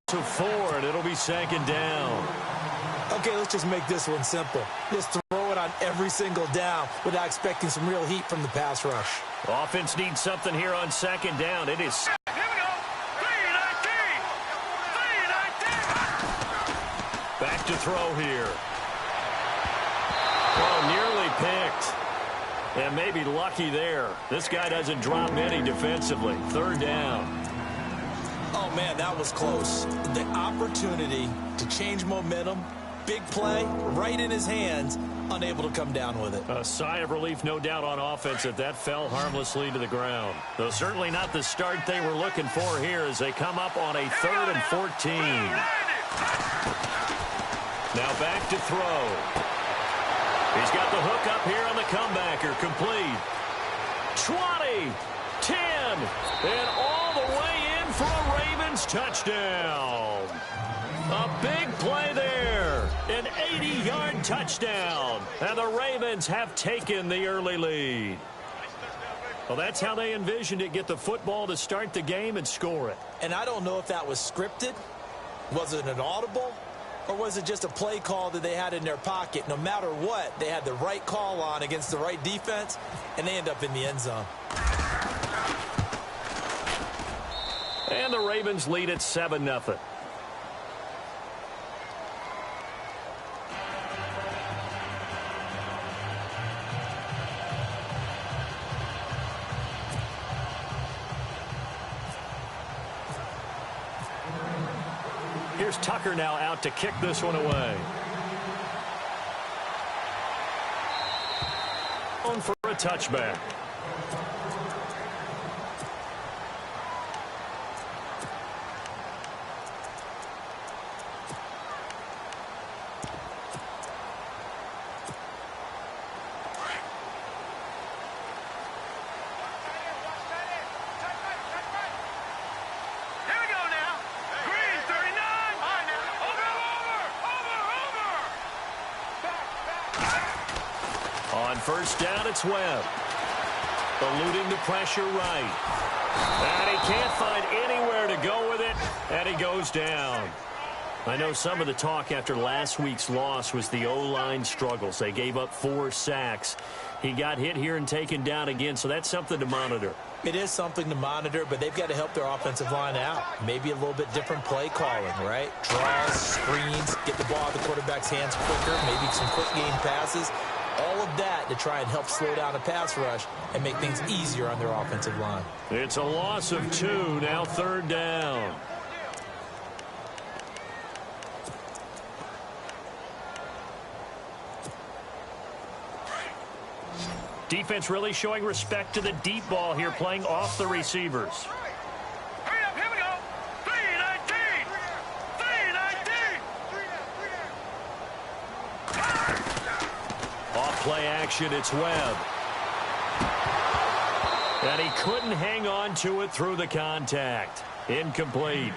to 4, and it'll be second down. Okay, let's just make this one simple. Just throw it on every single down without expecting some real heat from the pass rush. Offense needs something here on second down. It is. Here we go. 3-19. 3-19. Back to throw here. Oh, nearly picked. And maybe lucky there. This guy doesn't drop any defensively. Third down. Oh, man, that was close. The opportunity to change momentum, big play, right in his hands, unable to come down with it. A sigh of relief, no doubt, on offense that fell harmlessly to the ground. Though certainly not the start they were looking for here as they come up on a 3rd and 14. Now back to throw. He's got the hook up here on the comebacker. Complete. 20, 10, and all the way in for a Ravens touchdown. A big play there. An 80-yard touchdown. And the Ravens have taken the early lead. Well, that's how they envisioned it. Get the football to start the game and score it. And I don't know if that was scripted. Was it an audible? Or was it just a play call that they had in their pocket? No matter what, they had the right call on against the right defense, and they end up in the end zone. And the Ravens lead at 7-0. Here's Tucker now out to kick this one away. On for a touchback. First down, it's Webb. Eluding the pressure right. And he can't find anywhere to go with it, and he goes down. I know some of the talk after last week's loss was the O-line struggles. They gave up 4 sacks. He got hit here and taken down again, so that's something to monitor. It is something to monitor, but they've got to help their offensive line out. Maybe a little bit different play calling, right? Draws, screens, get the ball out of the quarterback's hands quicker, maybe some quick game passes. All of that to try and help slow down a pass rush and make things easier on their offensive line. It's a loss of 2, now 3rd down. Defense really showing respect to the deep ball here, playing off the receivers. Hurry up, here we go. 3-19. 3-19. Off play action, it's Webb. And he couldn't hang on to it through the contact. Incomplete.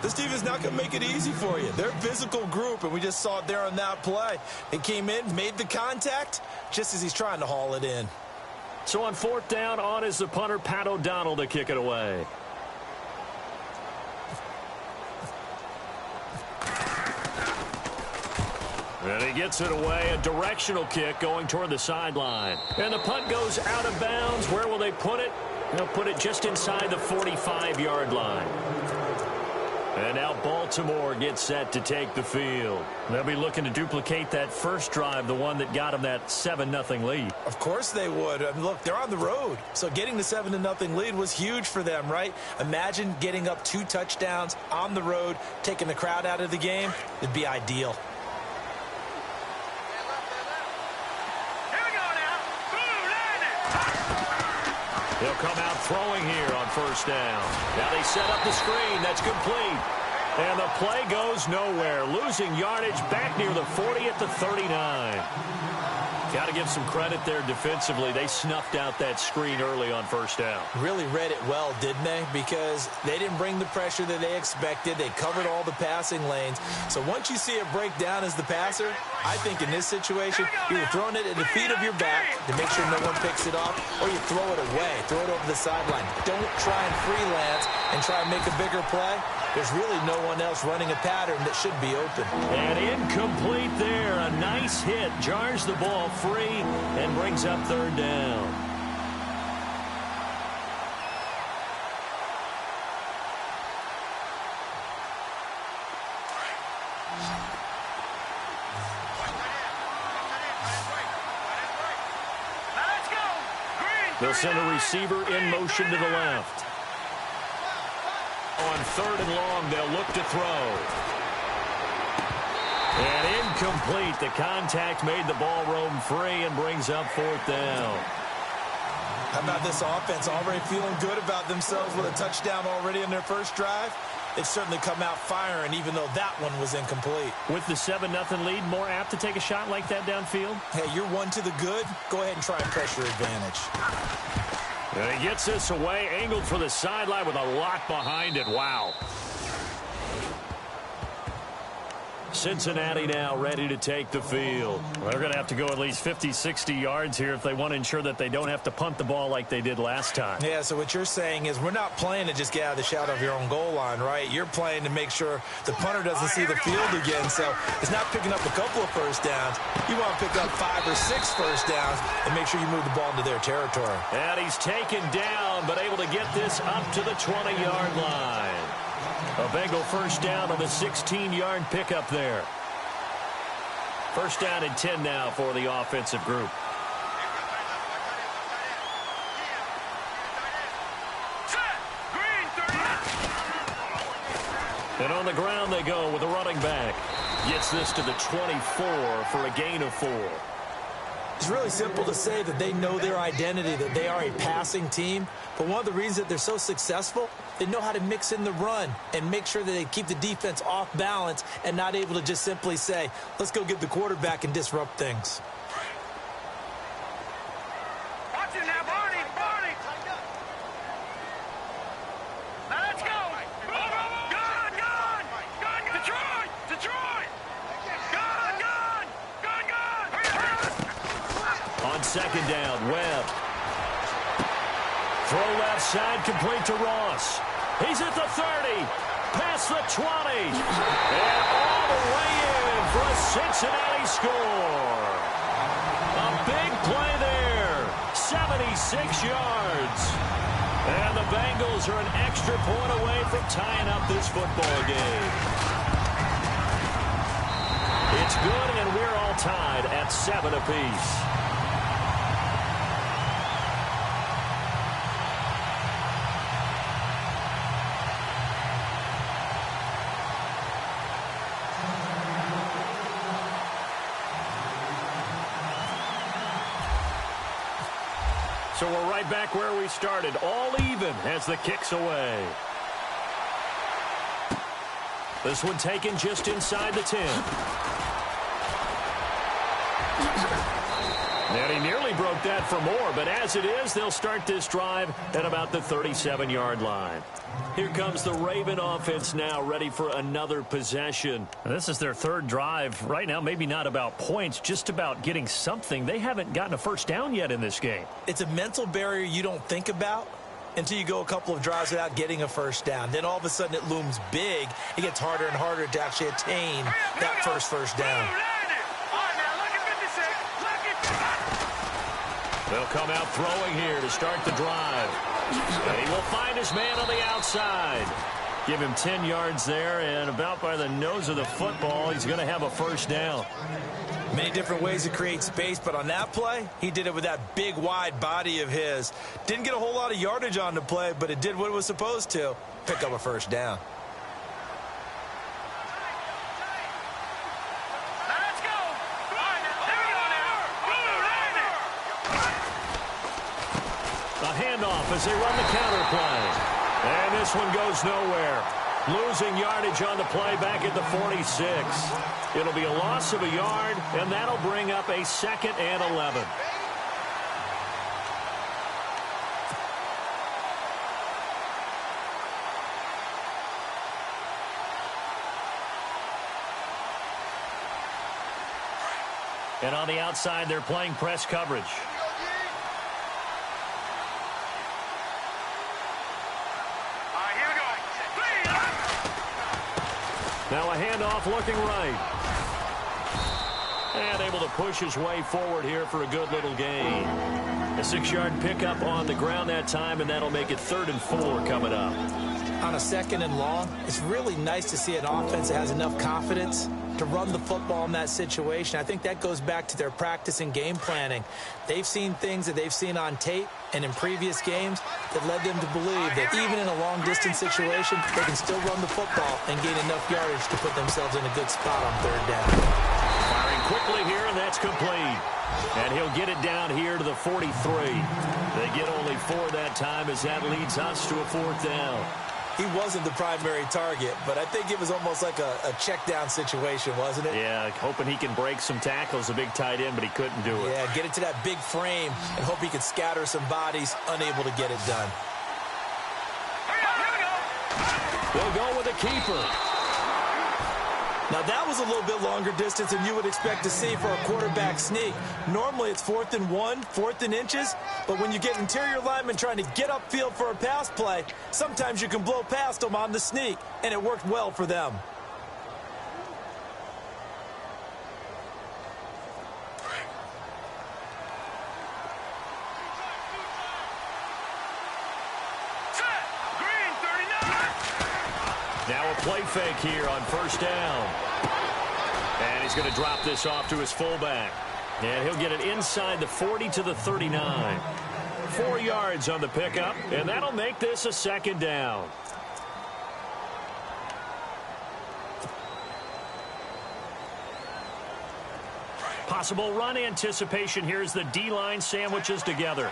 This team is not going to make it easy for you. They're a physical group, and we just saw it there on that play. They came in, made the contact, just as he's trying to haul it in. So on 4th down, on is the punter, Pat O'Donnell, to kick it away. And he gets it away, a directional kick going toward the sideline. And the punt goes out of bounds. Where will they put it? They'll put it just inside the 45-yard line. And now Baltimore gets set to take the field. They'll be looking to duplicate that first drive, the one that got them that 7-0 lead. Of course they would. I mean, look, they're on the road. So getting the 7-0 lead was huge for them, right? Imagine getting up 2 touchdowns on the road, taking the crowd out of the game. It'd be ideal. They'll come out throwing here on 1st down. Now they set up the screen. That's complete. And the play goes nowhere. Losing yardage back near the 40 at the 39. Got to give some credit there defensively. They snuffed out that screen early on 1st down. Really read it well, didn't they? Because they didn't bring the pressure that they expected. They covered all the passing lanes. So once you see it break down as the passer, I think in this situation, you're throwing it at the feet of your back to make sure no one picks it off, or you throw it away, throw it over the sideline. Don't try and freelance and try and make a bigger play. There's really no one else running a pattern that should be open. And incomplete there. A nice hit. Jars the ball free and brings up third down. They'll send a receiver in motion to the left. On third and long, they'll look to throw. And incomplete. The contact made the ball roam free and brings up fourth down. How about this offense already feeling good about themselves with a touchdown already in their first drive? They've certainly come out firing, even though that one was incomplete. With the 7-0 lead, more apt to take a shot like that downfield? Hey, you're one to the good. Go ahead and try and press your advantage. And he gets this away, angled for the sideline with a lot behind it. Wow. Cincinnati now ready to take the field. Well, they're going to have to go at least 50, 60 yards here if they want to ensure that they don't have to punt the ball like they did last time. Yeah, so what you're saying is we're not playing to just get out of the shadow of your own goal line, right? You're playing to make sure the punter doesn't see the field again. So it's not picking up a couple of first downs. You want to pick up 5 or 6 first downs and make sure you move the ball into their territory. And he's taken down, but able to get this up to the 20-yard line. A Bengal first down on the 16-yard pickup there. First down and 10 now for the offensive group. And on the ground they go with a running back. Gets this to the 24 for a gain of 4. It's really simple to say that they know their identity, that they are a passing team. But one of the reasons that they're so successful, they know how to mix in the run and make sure that they keep the defense off balance and not able to just simply say, let's go get the quarterback and disrupt things. Watch it now, Barney. Now let's go. Gun. Detroit. Gun. On second down, Webb. Throw left side, complete to Ross. He's at the 30, past the 20, and all the way in for a Cincinnati score. A big play there, 76 yards. And the Bengals are an extra point away from tying up this football game. It's good, and we're all tied at 7 apiece. So we're right back where we started, all even as the kick's away. This one taken just inside the 10. And he nearly broke that for more, but as it is, they'll start this drive at about the 37-yard line. Here comes the Raven offense now, ready for another possession. This is their third drive. Right now, maybe not about points, just about getting something. They haven't gotten a first down yet in this game. It's a mental barrier you don't think about until you go a couple of drives without getting a first down. Then all of a sudden it looms big. It gets harder and harder to actually attain that first down. They'll come out throwing here to start the drive. And he will find his man on the outside. Give him 10 yards there, and about by the nose of the football, he's going to have a first down. Many different ways to create space, but on that play, he did it with that big, wide body of his. Didn't get a whole lot of yardage on the play, but it did what it was supposed to. Pick up a first down. As they run the counter play. And this one goes nowhere. Losing yardage on the play back at the 46. It'll be a loss of a yard, and that'll bring up a 2nd and 11. And on the outside, they're playing press coverage. Now a handoff looking right. And able to push his way forward here for a good little gain. A 6-yard pickup on the ground that time, and that'll make it 3rd and 4 coming up. On a 2nd and long, it's really nice to see an offense that has enough confidence to run the football in that situation. I think that goes back to their practice and game planning. They've seen things that they've seen on tape and in previous games that led them to believe that even in a long-distance situation, they can still run the football and gain enough yardage to put themselves in a good spot on 3rd down. Firing quickly here, and that's complete. And he'll get it down here to the 43. They get only 4 that time as that leads us to a 4th down. He wasn't the primary target, but I think it was almost like a check-down situation, wasn't it? Yeah, hoping he can break some tackles, a big tight end, but he couldn't do it. Yeah, get it to that big frame and hope he could scatter some bodies, unable to get it done. They'll go with a keeper. Now, that was a little bit longer distance than you would expect to see for a quarterback sneak. Normally, it's 4th and 1, 4th and inches, but when you get interior linemen trying to get upfield for a pass play, sometimes you can blow past them on the sneak, and it worked well for them. Now a play fake here on 1st down. And he's going to drop this off to his fullback. And he'll get it inside the 40 to the 39. 4 yards on the pickup, and that'll make this a 2nd down. Possible run anticipation here as the D-line sandwiches together.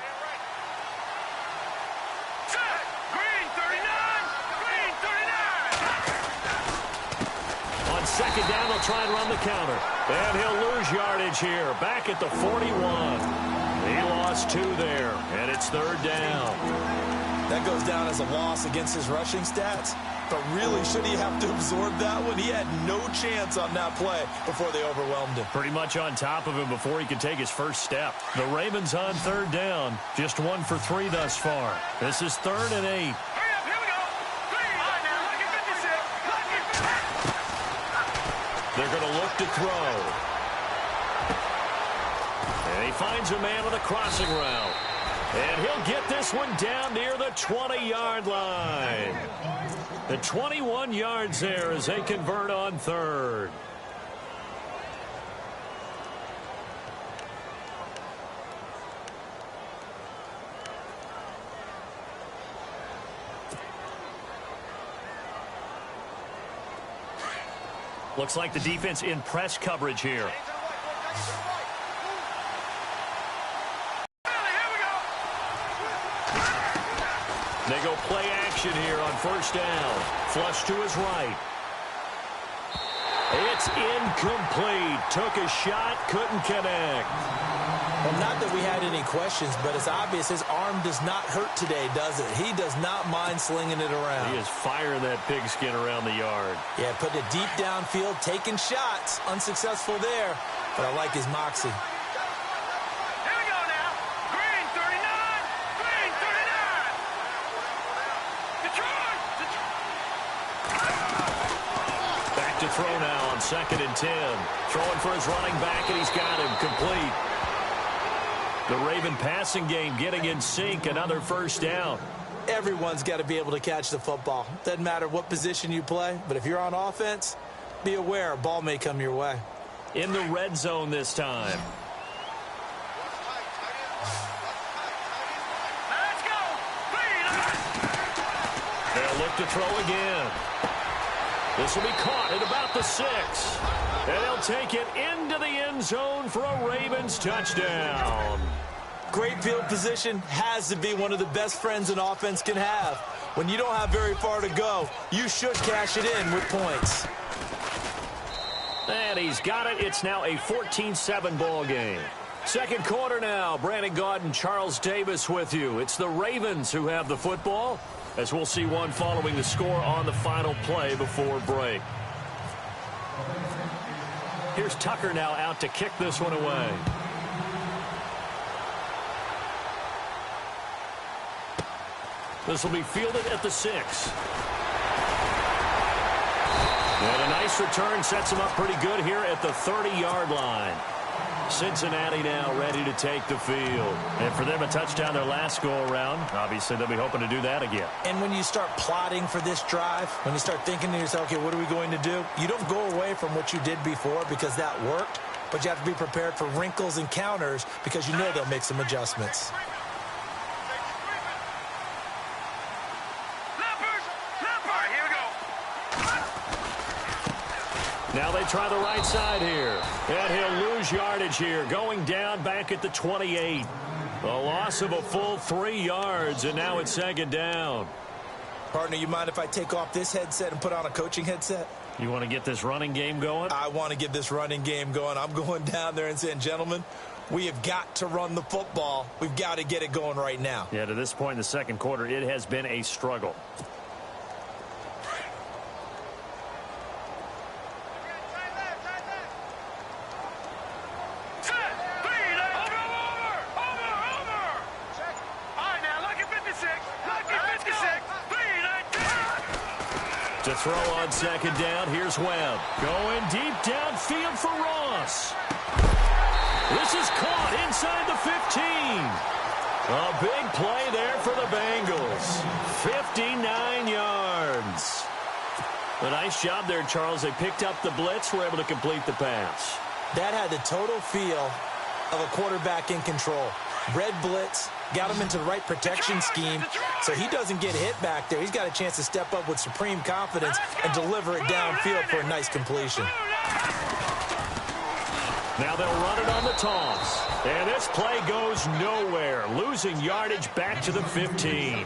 On 2nd down, they'll try and run the counter. And he'll lose yardage here. Back at the 41. He lost 2 there, and it's 3rd down. That goes down as a loss against his rushing stats. But really, should he have to absorb that one? He had no chance on that play before they overwhelmed him. Pretty much on top of him before he could take his first step. The Ravens on 3rd down. Just 1 for 3 thus far. This is 3rd and 8. They're going to look to throw. And he finds a man on the crossing route. And he'll get this one down near the 20-yard line. The 21 yards there as they convert on 3rd. Looks like the defense in press coverage here. They go play action here on 1st down. Flush to his right. It's incomplete. Took a shot, couldn't connect. Well, not that we had any questions, but it's obvious his arm does not hurt today, does it? He does not mind slinging it around. He is firing that pigskin around the yard. Yeah, putting it deep downfield, taking shots. Unsuccessful there, but I like his moxie. Here we go now. Green 39. Green 39. Detroit. Back to throw now on 2nd and 10. Throwing for his running back, and he's got him complete. The Raven passing game getting in sync. Another 1st down. Everyone's got to be able to catch the football. Doesn't matter what position you play, but if you're on offense, be aware a ball may come your way. In the red zone this time. Let's go. They'll look to throw again. This will be caught at about the 6. And they'll take it into the end zone for a Ravens touchdown. Great field position has to be one of the best friends an offense can have. When you don't have very far to go, you should cash it in with points. And he's got it. It's now a 14-7 ball game. 2nd quarter now. Brandon Gaud and Charles Davis with you. It's the Ravens who have the football, as we'll see one following the score on the final play before break. Here's Tucker now out to kick this one away. This will be fielded at the 6. And a nice return sets him up pretty good here at the 30-yard line. Cincinnati now ready to take the field. And for them, a touchdown their last go-around. Obviously, they'll be hoping to do that again. And when you start plotting for this drive, when you start thinking to yourself, okay, what are we going to do? You don't go away from what you did before because that worked, but you have to be prepared for wrinkles and counters because you know they'll make some adjustments. Now they try the right side here. And he'll lose yardage here, going down back at the 28. A loss of a full 3 yards, and now it's second down. Partner, you mind if I take off this headset and put on a coaching headset? You want to get this running game going? I want to get this running game going. I'm going down there and saying, gentlemen, we have got to run the football. We've got to get it going right now. Yeah, to this point in the second quarter, it has been a struggle. To throw on second down, here's Webb. Going deep downfield for Ross. This is caught inside the 15. A big play there for the Bengals. 59 yards. A nice job there, Charles. They picked up the blitz, were able to complete the pass. That had the total feel of a quarterback in control. Red blitz, got him into the right protection scheme, so he doesn't get hit back there. He's got a chance to step up with supreme confidence and deliver it downfield for a nice completion. Now they'll run it on the toss. And this play goes nowhere, losing yardage back to the 15.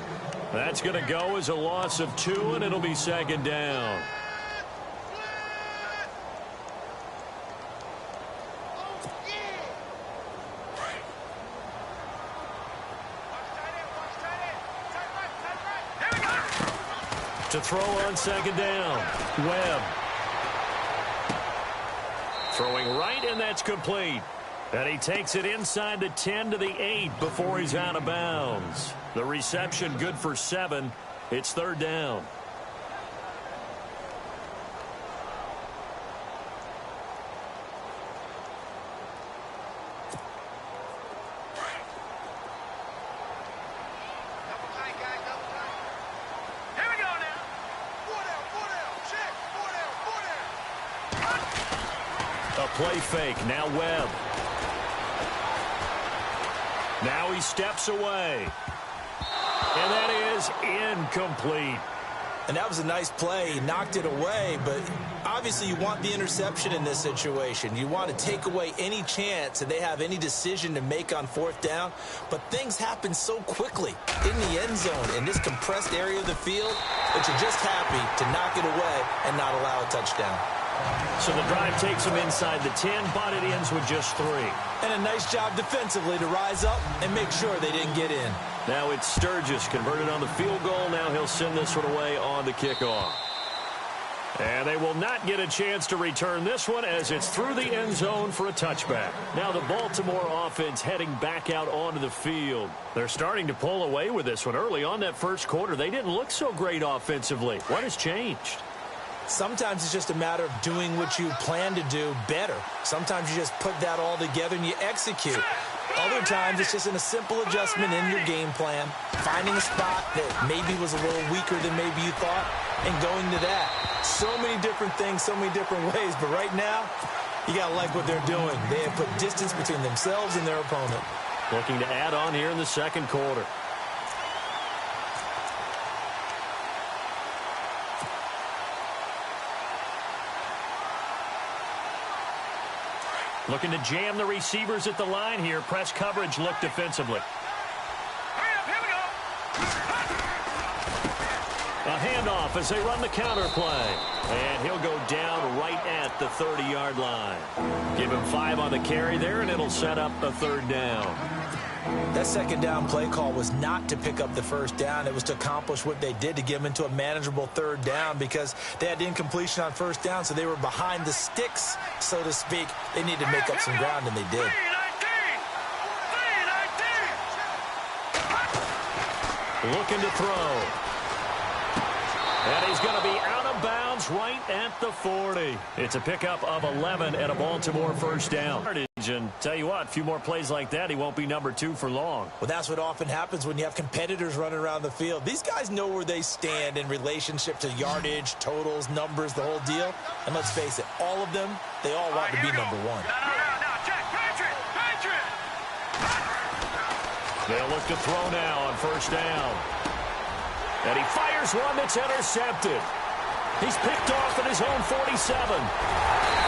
That's going to go as a loss of 2, and it'll be second down. To throw on second down, Webb. Throwing right, and that's complete. And he takes it inside the 10 to the 8 before he's out of bounds. The reception good for 7. It's third down. Play fake. Now Webb. Now he steps away. And that is incomplete. And that was a nice play. He knocked it away, but obviously you want the interception in this situation. You want to take away any chance that they have any decision to make on fourth down. But things happen so quickly in the end zone in this compressed area of the field that you're just happy to knock it away and not allow a touchdown. So the drive takes them inside the 10, but it ends with just 3. And a nice job defensively to rise up and make sure they didn't get in. Now it's Sturgis converted on the field goal. Now he'll send this one away on the kickoff. And they will not get a chance to return this one as it's through the end zone for a touchback. Now the Baltimore offense heading back out onto the field. They're starting to pull away with this one. Early on that first quarter, they didn't look so great offensively. What has changed? Sometimes it's just a matter of doing what you plan to do better. Sometimes you just put that all together and you execute. Other times it's just in a simple adjustment in your game plan, finding a spot that maybe was a little weaker than maybe you thought, and going to that. So many different things, so many different ways, but right now, you got to like what they're doing. They have put distance between themselves and their opponent. Looking to add on here in the second quarter. Looking to jam the receivers at the line here. Press coverage look defensively. Hurry up, here we go. A handoff as they run the counter play. And he'll go down right at the 30-yard line. Give him 5 on the carry there, and it'll set up a third down. That second down play call was not to pick up the first down. It was to accomplish what they did, to get them into a manageable third down, because they had incompletion on first down, so they were behind the sticks, so to speak. They needed to make up some ground, and they did. Looking to throw. And he's going to be out of bounds right at the 40. It's a pickup of 11 and a Baltimore first down. And tell you what, a few more plays like that, he won't be number 2 for long. Well, that's what often happens when you have competitors running around the field. These guys know where they stand in relationship to yardage, totals, numbers, the whole deal. And let's face it, all of them, they all want to be number 1. Now, check, Patriot! They'll look to throw now on first down. And he fires one that's intercepted. He's picked off at his own 47.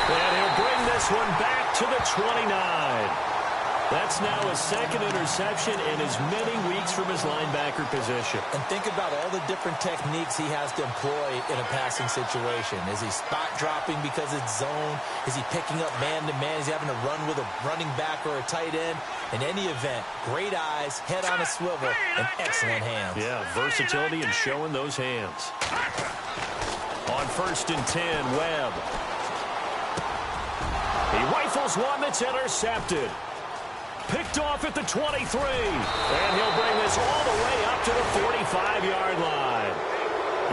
And he'll bring this one back to the 29. That's now his second interception in as many weeks from his linebacker position. And think about all the different techniques he has to employ in a passing situation. Is he spot dropping because it's zone? Is he picking up man-to-man? Is he having to run with a running back or a tight end? In any event, great eyes, head on a swivel, and excellent hands. Yeah, versatility and showing those hands. On 1st and 10, Webb. He rifles one that's intercepted. Picked off at the 23. And he'll bring this all the way up to the 45-yard line.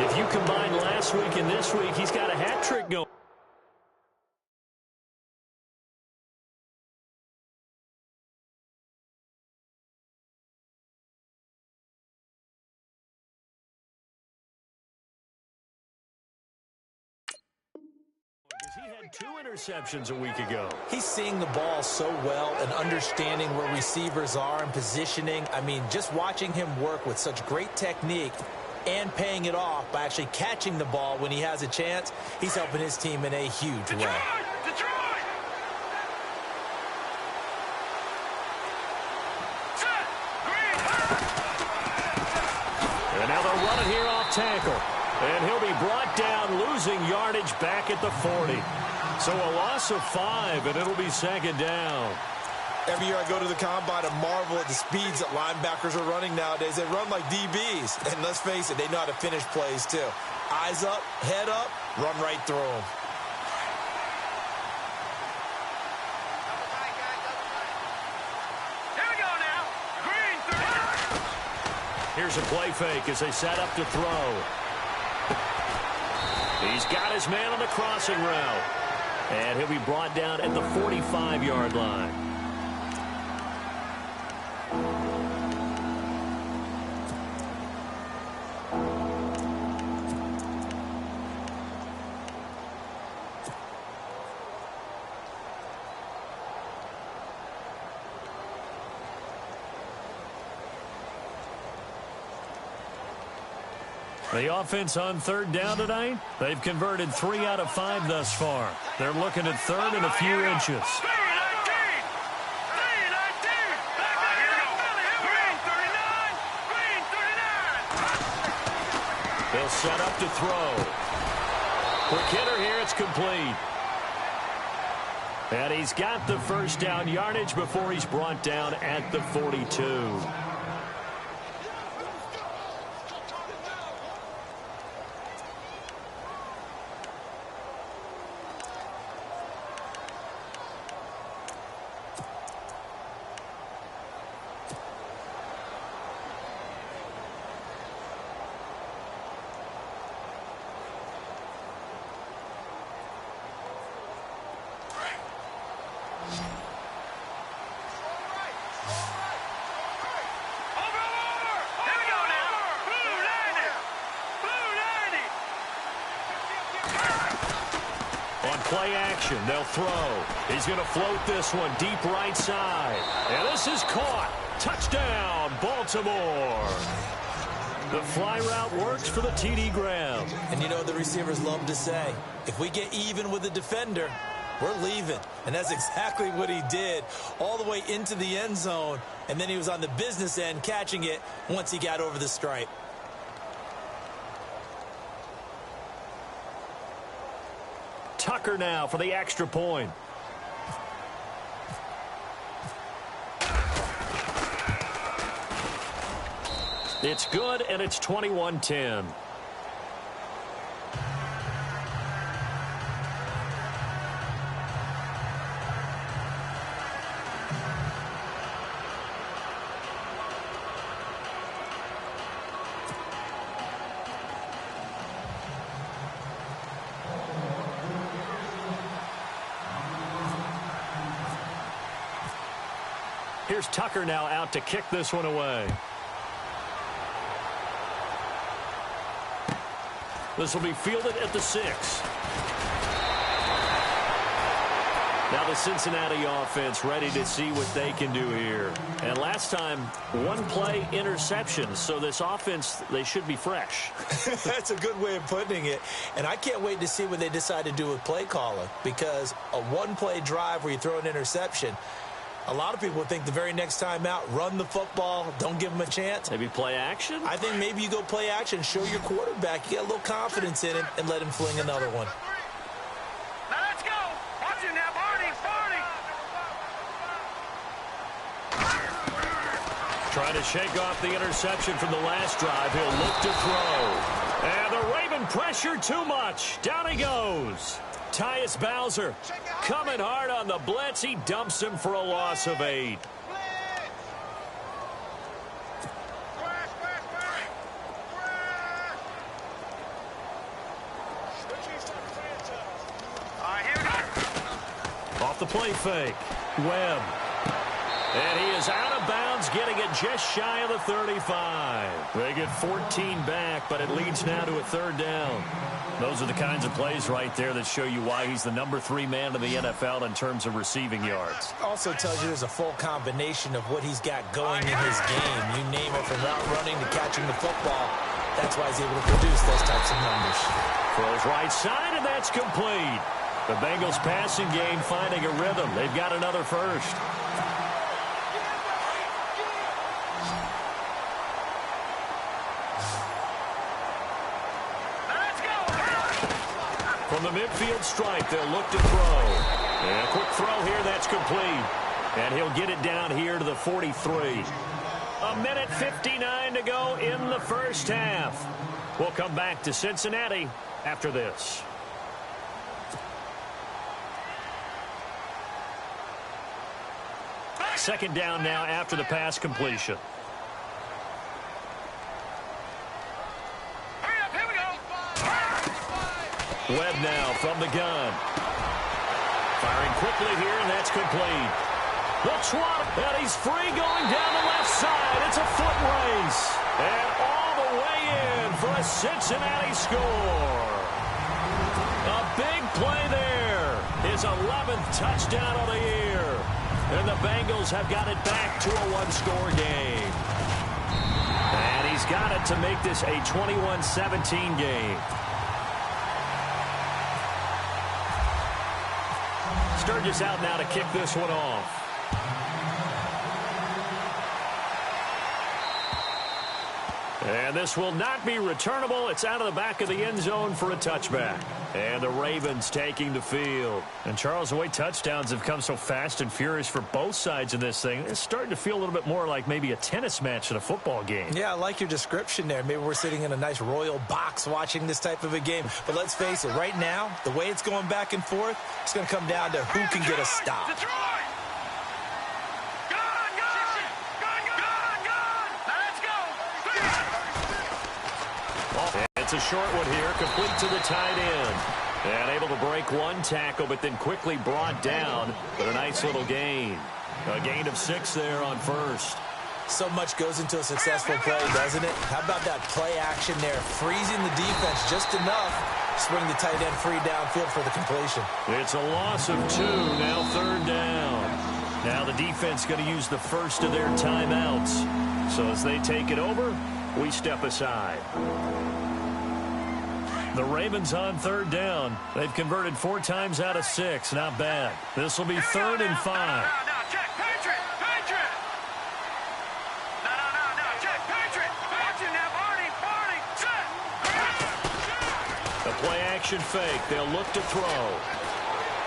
If you combine last week and this week, he's got a hat trick going. He had 2 interceptions a week ago. He's seeing the ball so well and understanding where receivers are and positioning. I mean, just watching him work with such great technique and paying it off by actually catching the ball when he has a chance, he's helping his team in a huge way. Detroit! Set! Green! And now they'll run it here off tackle. And he'll be brought down, losing yardage back at the 40. So a loss of 5, and it'll be second down. Every year I go to the combine and marvel at the speeds that linebackers are running nowadays. They run like DBs. And let's face it, they know how to finish plays too. Eyes up, head up, run right through them. Here we go now. Green 30. Here's a play fake as they set up to throw. He's got his man on the crossing route. And he'll be brought down at the 45-yard line. The offense on 3rd down tonight, they've converted 3 out of 5 thus far. They're looking at 3rd and a few inches. Green 39. They'll set up to throw. Quick hitter here, it's complete. And he's got the first down yardage before he's brought down at the 42. Play action. They'll throw. He's going to float this one deep right side. And this is caught. Touchdown, Baltimore. The fly route works for the TD grab. And you know the receivers love to say, if we get even with the defender, we're leaving. And that's exactly what he did all the way into the end zone. And then he was on the business end catching it once he got over the stripe. Tucker now for the extra point. It's good, and it's 21-10. Here's Tucker now out to kick this one away. This will be fielded at the 6. Now the Cincinnati offense ready to see what they can do here. And last time, one play interception. So this offense, they should be fresh. That's a good way of putting it. And I can't wait to see what they decide to do with play calling. Because a one-play drive where you throw an interception, a lot of people think the very next time out, run the football, don't give them a chance. Maybe play action? I think maybe you go play action, show your quarterback, you get a little confidence in him, and let him fling another one. Now let's go. Watch it now, Barney. Trying to shake off the interception from the last drive. He'll look to throw. And the Raven pressure too much. Down he goes. Tyus Bowser coming hard on the blitz. He dumps him for a loss of 8. Off the play fake. Webb. And he is out of bounds, getting it just shy of the 35. They get 14 back, but it leads now to a 3rd down. Those are the kinds of plays right there that show you why he's the number 3 man in the NFL in terms of receiving yards. Also tells you there's a full combination of what he's got going in his game. You name it, from route running to catching the football. That's why he's able to produce those types of numbers. Throws right side, and that's complete. The Bengals passing game finding a rhythm. They've got another first. From the midfield stripe, they'll look to throw. And a quick throw here, that's complete. And he'll get it down here to the 43. A minute 59 to go in the first half. We'll come back to Cincinnati after this. Second down now after the pass completion. Webb now from the gun. Firing quickly here, and that's complete. The trot, and he's free going down the left side. It's a foot race. And all the way in for a Cincinnati score. A big play there. His 11th touchdown of the year. And the Bengals have got it back to a one-score game. And he's got it to make this a 21-17 game. Sturgis out now to kick this one off. And this will not be returnable. It's out of the back of the end zone for a touchback. And the Ravens taking the field. And Charles, the way touchdowns have come so fast and furious for both sides in this thing, it's starting to feel a little bit more like maybe a tennis match in a football game. Yeah, I like your description there. Maybe we're sitting in a nice royal box watching this type of a game. But let's face it, right now, the way it's going back and forth, it's going to come down to who can get a stop. It's a short one here, complete to the tight end. And able to break one tackle, but then quickly brought down. But a nice little gain. A gain of 6 there on first. So much goes into a successful play, doesn't it? How about that play action there? Freezing the defense just enough to swing the tight end free downfield for the completion. It's a loss of 2, now 3rd down. Now the defense going to use the first of their timeouts. So as they take it over, we step aside. The Ravens on 3rd down. They've converted 4 times out of 6. Not bad. This will be 3rd and 5. No, check, Patriot. No, check, Patriot. Watch it now, Barney, set. The play action fake. They'll look to throw.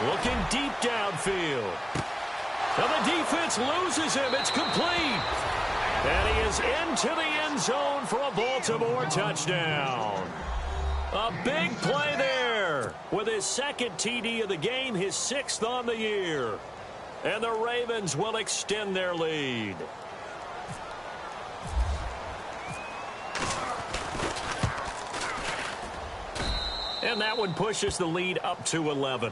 Looking deep downfield. Now the defense loses him. It's complete. And he is into the end zone for a Baltimore touchdown. A big play there with his 2nd TD of the game, his 6th on the year. And the Ravens will extend their lead. And that one pushes the lead up to 11.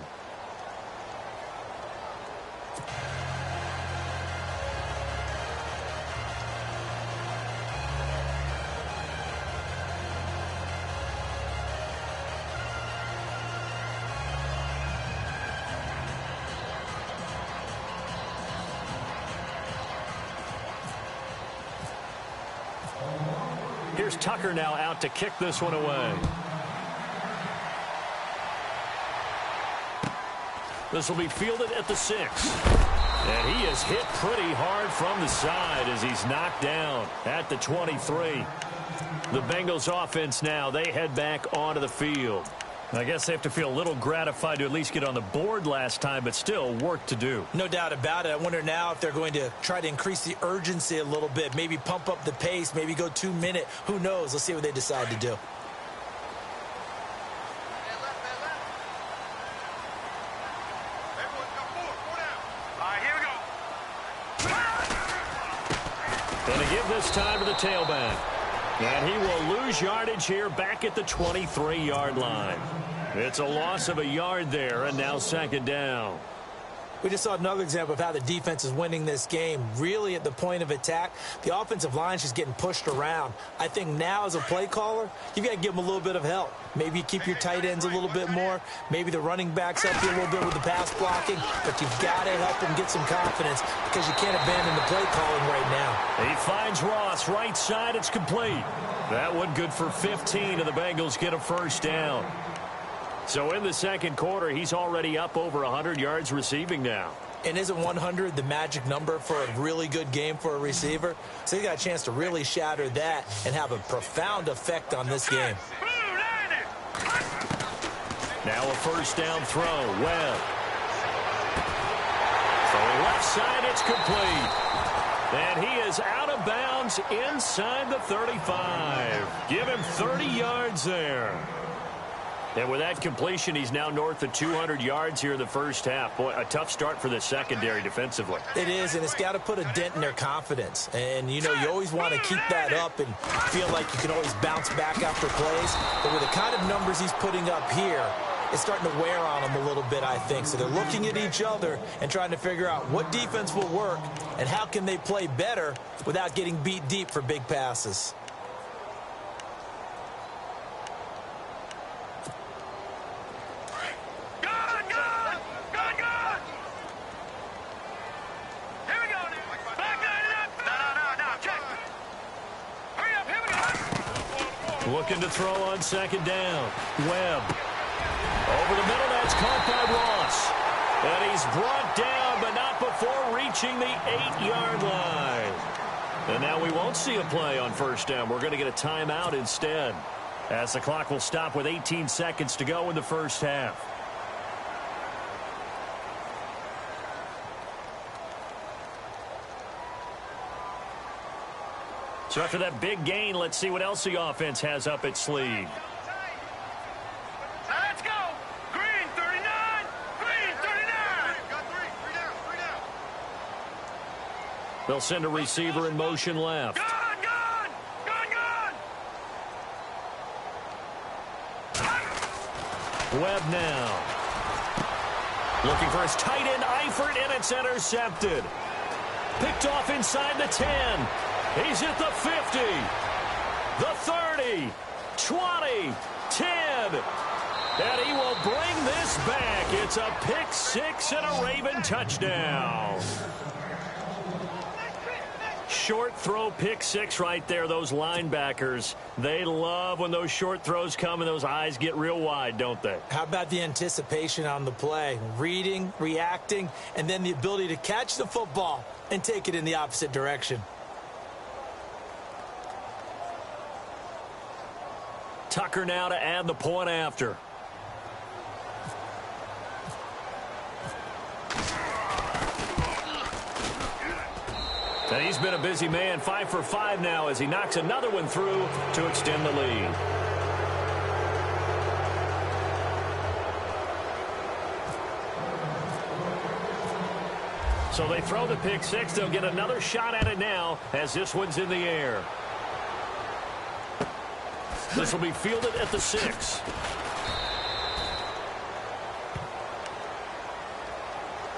Here's Tucker now out to kick this one away. This will be fielded at the 6. And he is hit pretty hard from the side as he's knocked down at the 23. The Bengals offense now, they head back onto the field. I guess they have to feel a little gratified to at least get on the board last time, but still work to do. No doubt about it. I wonder now if they're going to try to increase the urgency a little bit, maybe pump up the pace, maybe go 2 minute. Who knows? Let's see what they decide to do. Going to give this time to the tailback. And he will lose yardage here back at the 23-yard line. It's a loss of a yard there, and now second down. We just saw another example of how the defense is winning this game. Really at the point of attack, the offensive line is just getting pushed around. I think now as a play caller, you've got to give them a little bit of help. Maybe you keep your tight ends a little bit more. Maybe the running backs help you a little bit with the pass blocking. But you've got to help them get some confidence because you can't abandon the play calling right now. He finds Ross right side. It's complete. That one good for 15, and the Bengals get a first down. So in the second quarter, he's already up over 100 yards receiving now. And isn't 100 the magic number for a really good game for a receiver? So he got a chance to really shatter that and have a profound effect on this game. Now a first down throw. Webb. Throwing left side, it's complete. And he is out of bounds inside the 35. Give him 30 yards there. And with that completion, he's now north of 200 yards here in the first half. Boy, a tough start for the secondary defensively. It is, and it's got to put a dent in their confidence. And, you know, you always want to keep that up and feel like you can always bounce back after plays. But with the kind of numbers he's putting up here, it's starting to wear on them a little bit, I think. So they're looking at each other and trying to figure out what defense will work and how can they play better without getting beat deep for big passes. Looking to throw on second down. Webb. Over the middle, that's caught by Ross. And he's brought down, but not before reaching the 8-yard line. And now we won't see a play on first down. We're going to get a timeout instead, as the clock will stop with 18 seconds to go in the first half. So after that big gain, let's see what else the offense has up its sleeve. Let's go. Green 39. Green 39. Got three down. They'll send a receiver in motion left. Gone. Webb now. Looking for his tight end, Eifert, and it's intercepted. Picked off inside the 10. He's at the 50, the 30, 20, 10, and he will bring this back. It's a pick six and a Raven touchdown. Short throw pick six right there. Those linebackers, they love when those short throws come and those eyes get real wide, don't they? How about the anticipation on the play? Reading, reacting, and then the ability to catch the football and take it in the opposite direction. Tucker now to add the point after. And he's been a busy man, 5 for 5 now as he knocks another one through to extend the lead. So they throw the pick six. They'll get another shot at it now as this one's in the air. This will be fielded at the 6.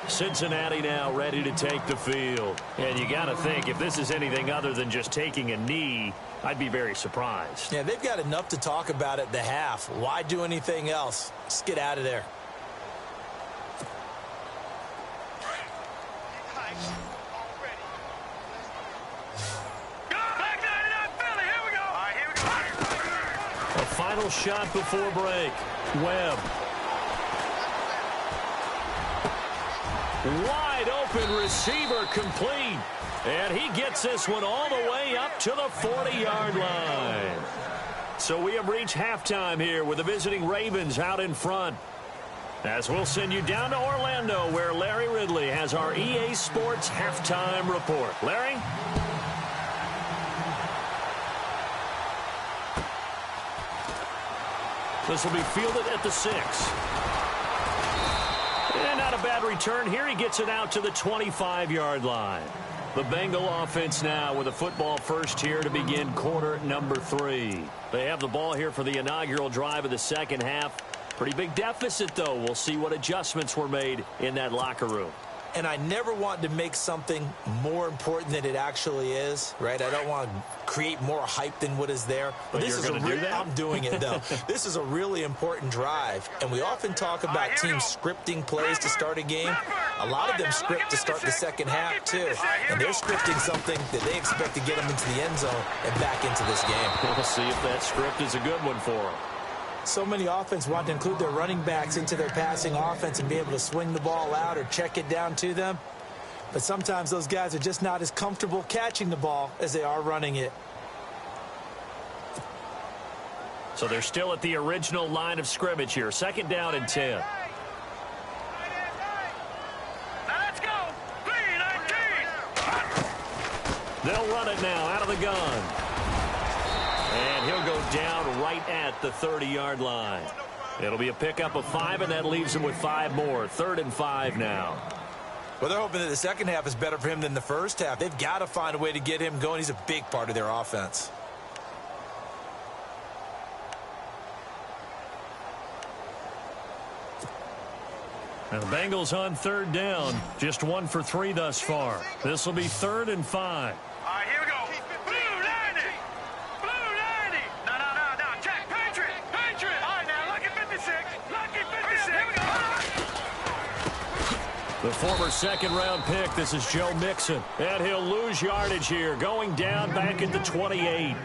Cincinnati now ready to take the field. And you got to think, if this is anything other than just taking a knee, I'd be very surprised. Yeah, they've got enough to talk about at the half. Why do anything else? Just get out of there. final shot before break. Webb. Wide open receiver complete. And he gets this one all the way up to the 40-yard line. So we have reached halftime here with the visiting Ravens out in front. As we'll send you down to Orlando, where Larry Ridley has our EA Sports halftime report. Larry? This will be fielded at the 6. And not a bad return here. He gets it out to the 25-yard line. The Bengal offense now with a football first here to begin quarter number 3. They have the ball here for the inaugural drive of the second half. Pretty big deficit, though. We'll see what adjustments were made in that locker room. And I never want to make something more important than it actually is, right? I don't want to create more hype than what is there. But this is I'm doing it, though. This is a really important drive. And we often talk about teams scripting plays to start a game. A lot of them script to start the second half, too. And they're scripting something that they expect to get them into the end zone and back into this game. We'll see if that script is a good one for them. So many offense want to include their running backs into their passing offense and be able to swing the ball out or check it down to them. But sometimes those guys are just not as comfortable catching the ball as they are running it. So they're still at the original line of scrimmage here. Second down and 10. Now let's go. 3-19. They'll run it now out of the gun. And he'll go down right at the 30-yard line. It'll be a pickup of 5, and that leaves him with 5 more. 3rd and 5 now. Well, they're hoping that the second half is better for him than the first half. They've got to find a way to get him going. He's a big part of their offense. And the Bengals on 3rd down. Just 1 for 3 thus far. This will be 3rd and 5. All right, here we go. Blue 90. Blue 90. No. Check. Patriot. All right, now, lucky 56. Lucky 56. Here we go. The former second-round pick, this is Joe Mixon. And he'll lose yardage here, going down back at the 28.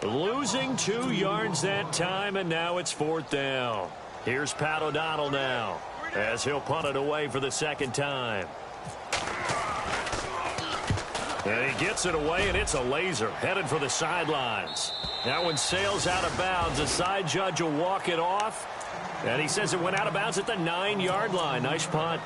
Losing 2 yards that time, and now it's 4th down. Here's Pat O'Donnell now, as he'll punt it away for the second time. And he gets it away, and it's a laser, headed for the sidelines. That one sails out of bounds. The side judge will walk it off, and he says it went out of bounds at the 9-yard line. Nice punt.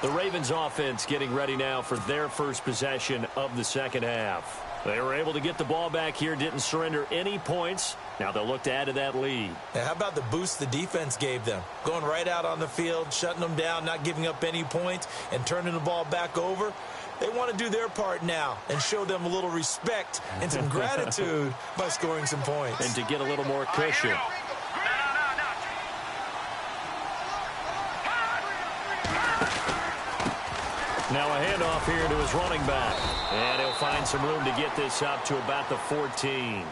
The Ravens offense getting ready now for their first possession of the second half. They were able to get the ball back here, didn't surrender any points. Now they'll look to add to that lead. Now, how about the boost the defense gave them? Going right out on the field, shutting them down, not giving up any points, and turning the ball back over. They want to do their part now and show them a little respect and some gratitude by scoring some points. And to get a little more cushion. Now a handoff here to his running back. And he'll find some room to get this up to about the 14.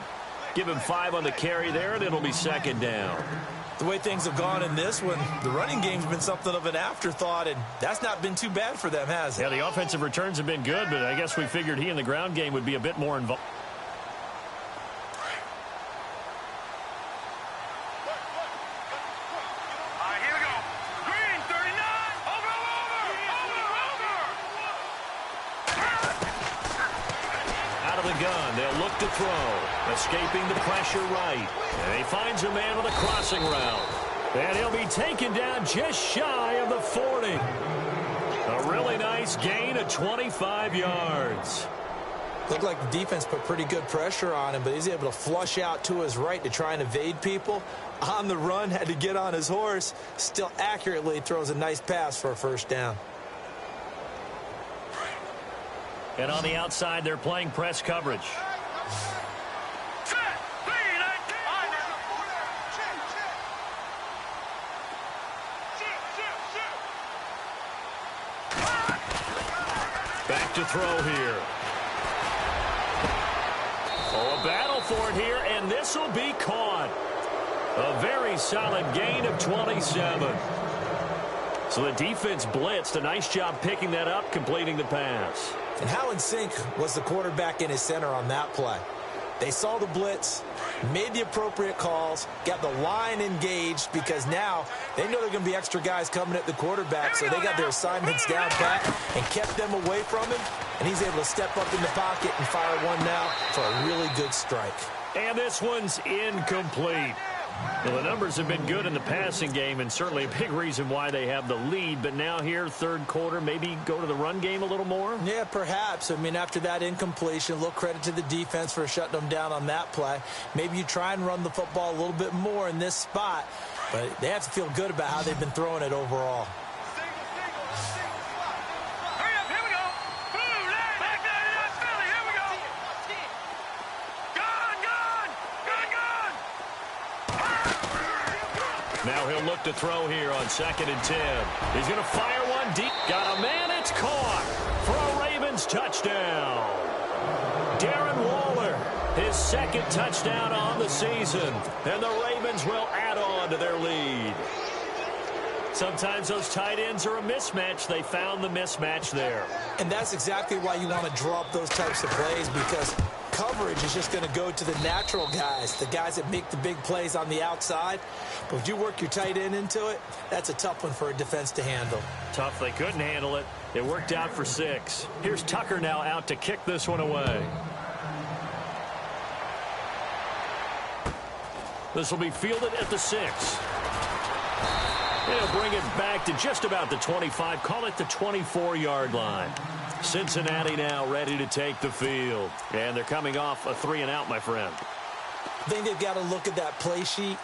Give him 5 on the carry there, and it'll be second down. The way things have gone in this one, the running game's been something of an afterthought, and that's not been too bad for them, has it? Yeah, the offensive returns have been good, but I guess we figured he in the ground game would be a bit more involved. They'll look to throw. Escaping the pressure right. And he finds a man with a crossing route. And he'll be taken down just shy of the 40. A really nice gain of 25 yards. Looked like the defense put pretty good pressure on him, but he's able to flush out to his right to try and evade people. On the run, had to get on his horse. Still accurately throws a nice pass for a first down. And on the outside, they're playing press coverage. Back to throw here. Oh, a battle for it here, and this will be caught. A very solid gain of 27. So the defense blitzed. A nice job picking that up, completing the pass. And how in sync was the quarterback and his center on that play? They saw the blitz, made the appropriate calls, got the line engaged because now they know they're going to be extra guys coming at the quarterback, so they got their assignments down pat and kept them away from him, and he's able to step up in the pocket and fire one now for a really good strike. And this one's incomplete. Well, the numbers have been good in the passing game and certainly a big reason why they have the lead. But now here, third quarter, maybe go to the run game a little more? Yeah, perhaps. I mean, after that incompletion, a little credit to the defense for shutting them down on that play. Maybe you try and run the football a little bit more in this spot. But they have to feel good about how they've been throwing it overall. Now he'll look to throw here on 2nd and 10. He's going to fire one deep. Got a man. It's caught for a Ravens touchdown. Darren Waller, his 2nd touchdown on the season. And the Ravens will add on to their lead. Sometimes those tight ends are a mismatch. They found the mismatch there. And that's exactly why you want to draw up those types of plays, because coverage is just going to go to the natural guys, the guys that make the big plays on the outside. But if you work your tight end into it, that's a tough one for a defense to handle. Tough. They couldn't handle it. It worked out for 6. Here's Tucker now out to kick this one away. This will be fielded at the 6. He'll bring it back to just about the 25. Call it the 24-yard line. Cincinnati now ready to take the field. And they're coming off a 3-and-out, my friend. I think they've got to look at that play sheet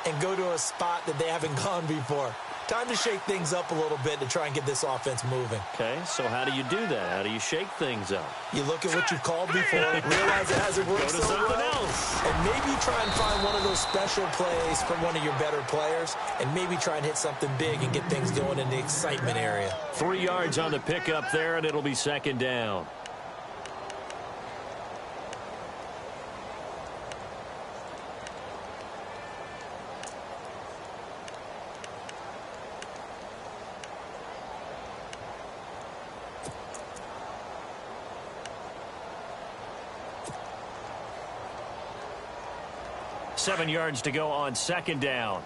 and go to a spot that they haven't gone before. Time to shake things up a little bit to try and get this offense moving. Okay, so how do you do that? How do you shake things up? You look at what you've called before, realize it hasn't worked Go to so something well, else. and maybe try and find one of those special plays from one of your better players, and maybe try and hit something big and get things going in the excitement area. 3 yards on the pickup there, and it'll be 2nd down. Seven yards to go on 2nd down.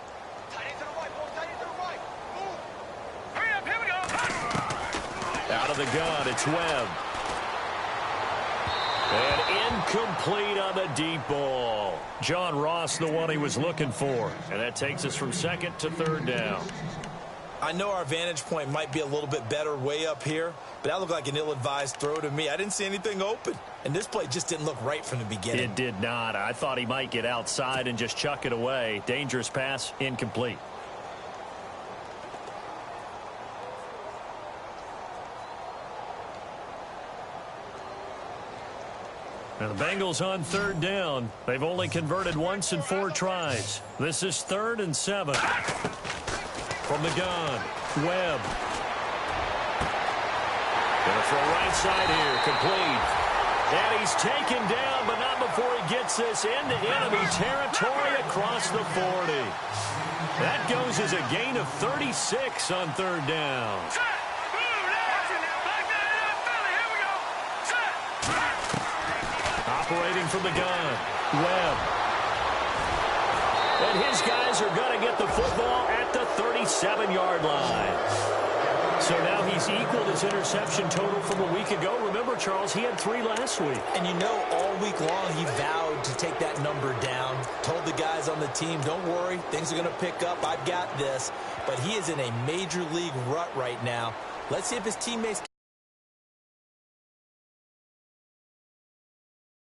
Out of the gun, it's Webb. And incomplete on the deep ball. John Ross, the one he was looking for. And that takes us from 2nd to 3rd down. I know our vantage point might be a little bit better way up here, but that looked like an ill-advised throw to me. I didn't see anything open, and this play just didn't look right from the beginning. It did not. I thought he might get outside and just chuck it away. Dangerous pass, incomplete. Now the Bengals on 3rd down. They've only converted once in 4 tries. This is 3rd and 7. From the gun, Webb. Gonna throw right side here, complete. And he's taken down, but not before he gets this into enemy territory across the 40. That goes as a gain of 36 on 3rd down. Operating from the gun, Webb. And his guys are going to get the football at the 37-yard line. So now he's equaled his interception total from a week ago. Remember, Charles, he had 3 last week. And you know, all week long he vowed to take that number down. Told the guys on the team, don't worry, things are going to pick up. I've got this. But he is in a major league rut right now. Let's see if his teammates